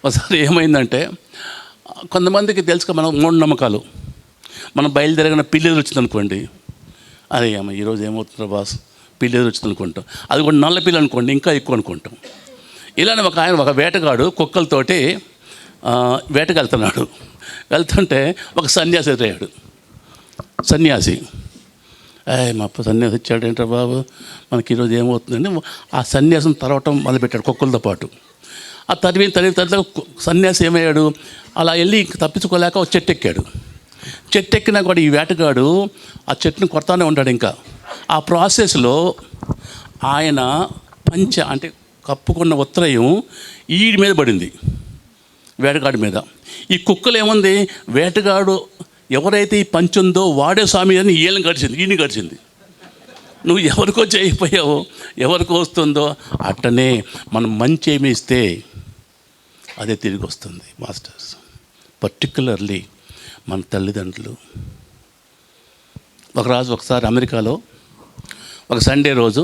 ఒకసారి ఏమైందంటే, కొంతమందికి తెలుసుక మనం మూఢనమ్మకాలు. మనం బయలుదేరగానే పిల్లి వచ్చింది అనుకోండి, అరే అమ్మ ఈరోజు ఏమవుతుందో బాస్, పిల్లి వచ్చింది అనుకుంటాం. అది కూడా నల్ల పిల్లి అనుకోండి, ఇంకా ఎక్కువ అనుకుంటాం. ఇలానే ఒక వేటగాడు కుక్కలతోటి వేటకు వెళ్తుంటే ఒక సన్యాసి ఎదురయ్యాడు. సన్యాసి, మా సన్యాసి వచ్చాడు ఏంట్రా బాబు, మనకి ఈరోజు ఏమవుతుందండి. ఆ సన్యాసం తరవటం మొదలుపెట్టాడు కుక్కలతో పాటు. ఆ తరివి సన్యాసి ఏమయ్యాడు, అలా వెళ్ళి తప్పించుకోలేక ఒక చెట్టు ఎక్కాడు. చెట్టు ఎక్కినా కూడా ఈ వేటగాడు ఆ చెట్టును కొడతానే ఉంటాడు. ఇంకా ఆ ప్రాసెస్లో ఆయన అంటే కప్పుకున్న ఉత్తరయం ఈడి మీద పడింది, వేటగాడి మీద. ఈ కుక్కలు ఏముంది, వేటగాడు ఎవరైతే ఈ పంచుందో వాడే స్వామి అని ఈయన గడిచింది. నువ్వు ఎవరికో చేయిపోయావో, ఎవరికో వస్తుందో, అట్టనే మనం మంచి ఏమి ఇస్తే అదే తిరిగి వస్తుంది మాస్టర్స్. పర్టికులర్లీ మన తల్లిదండ్రులు. ఒకసారి అమెరికాలో ఒక సండే రోజు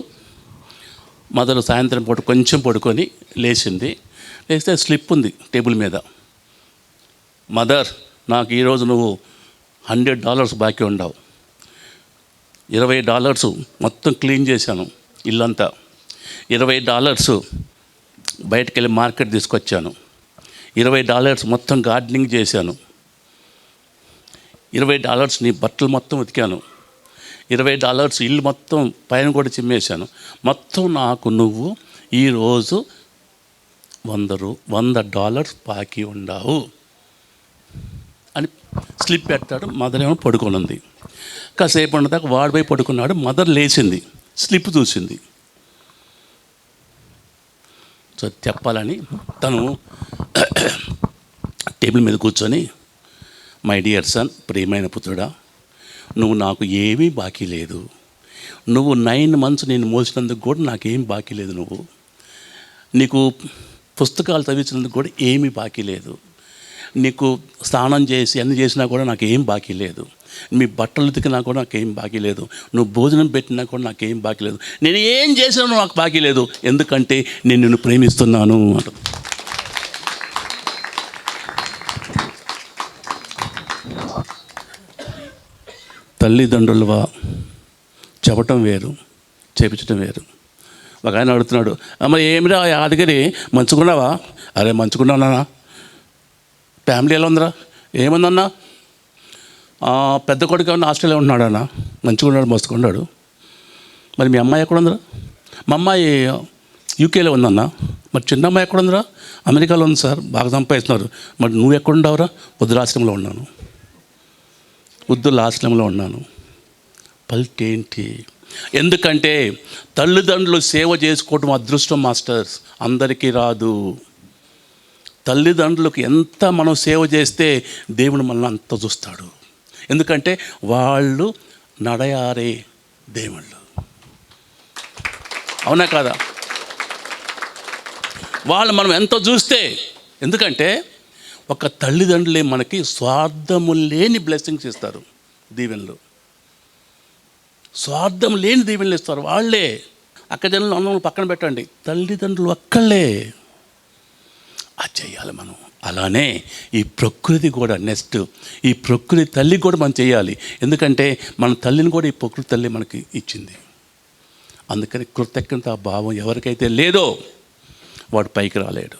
మదరు సాయంత్రం పూట కొంచెం పడుకొని లేస్తే స్లిప్ ఉంది టేబుల్ మీద. మదర్, నాకు ఈరోజు నువ్వు $100 బాకీ ఉండవు. $20 మొత్తం క్లీన్ చేశాను ఇల్లంతా. $20 బయటకు వెళ్ళి మార్కెట్ తీసుకొచ్చాను. $20 మొత్తం గార్డెనింగ్ చేశాను. $20 నీ బట్టలు మొత్తం ఉతికాను. $20 ఇల్లు మొత్తం పైన కూడా చిమ్మేశాను. మొత్తం నాకు నువ్వు ఈరోజు $100 బాకీ ఉండవు అని స్లిప్ పెట్టాడు. మదర్ ఏమో పడుకొని ఉంది. కాసేపు ఉన్నదాకా వాడిపై పడుకున్నాడు. మదర్ లేచింది, స్లిప్ చూసింది. సో చెప్పాలని తను టేబుల్ మీద కూర్చొని, మై డియర్ సన్, ప్రియమైన పుత్రుడా, నువ్వు నాకు ఏమీ బాకీ లేదు. నువ్వు 9 months నేను మోసినందుకు కూడా నాకేం బాకీ లేదు. నీకు పుస్తకాలు చదివించినందుకు కూడా ఏమీ బాకీ లేదు. నీకు స్నానం చేసి అన్ని చేసినా కూడా నాకేం బాకీ లేదు. మీ బట్టలు ఉతికినా కూడా నాకేం బాకీ లేదు. నువ్వు భోజనం పెట్టినా కూడా నాకేం బాకీ లేదు. నేను ఏం చేసినా నాకు బాకీ లేదు, ఎందుకంటే నేను నిన్ను ప్రేమిస్తున్నాను అంట. తల్లిదండ్రులువా చెప్పటం వేరు, చేపించడం వేరు. ఒక ఆయన అడుగుతున్నాడు, అమ్మ ఏమిరా యాదగిరి మంచుకున్నావా? అరే మంచుకున్నానా. ఫ్యామిలీ ఎలా ఉందిరా? ఏముందన్నా? పెద్ద కొడుకు ఏమన్నా ఆస్ట్రేలియా ఉంటున్నాడన్నా. మంచుకున్నాడు, మోసుకున్నాడు. మరి మీ అమ్మాయి ఎక్కడ ఉందిరా? మా అమ్మాయి యూకేలో ఉందన్నా. మరి చిన్న అమ్మాయి ఎక్కడ ఉందిరా? అమెరికాలో ఉంది సార్, బాగా సంపాదిస్తున్నారు. మరి నువ్వు ఎక్కడుండవురా? వృద్ధులాశ్రమంలో ఉన్నాను. పల్టేంటి? ఎందుకంటే తల్లిదండ్రులు సేవ చేసుకోవడం అదృష్టం మాస్టర్స్, అందరికీ రాదు. తల్లిదండ్రులకు ఎంత మనం సేవ చేస్తే దేవుడు మనల్ని అంత చూస్తాడు. ఎందుకంటే వాళ్ళు నడయారే దేవుళ్ళు, అవునా కాదా? వాళ్ళు మనం ఎంతో చూస్తే, ఎందుకంటే ఒక తల్లిదండ్రులే మనకి స్వార్థము లేని బ్లెస్సింగ్స్ ఇస్తారు, దీవెనలు. స్వార్థం లేని దీవెనలు ఇస్తారు వాళ్ళే. అక్కజనులు అన్నములు పక్కన పెట్టండి, తల్లిదండ్రులు ఒక్కళ్ళే. అది చేయాలి మనం. అలానే ఈ ప్రకృతి కూడా ఈ ప్రకృతి తల్లి కూడా మనం చేయాలి. ఎందుకంటే మన తల్లిని కూడా ఈ ప్రకృతి తల్లి మనకి ఇచ్చింది. అందుకని కృతజ్ఞత భావం ఎవరికైతే లేదో వాడు పైకి రాలేడు.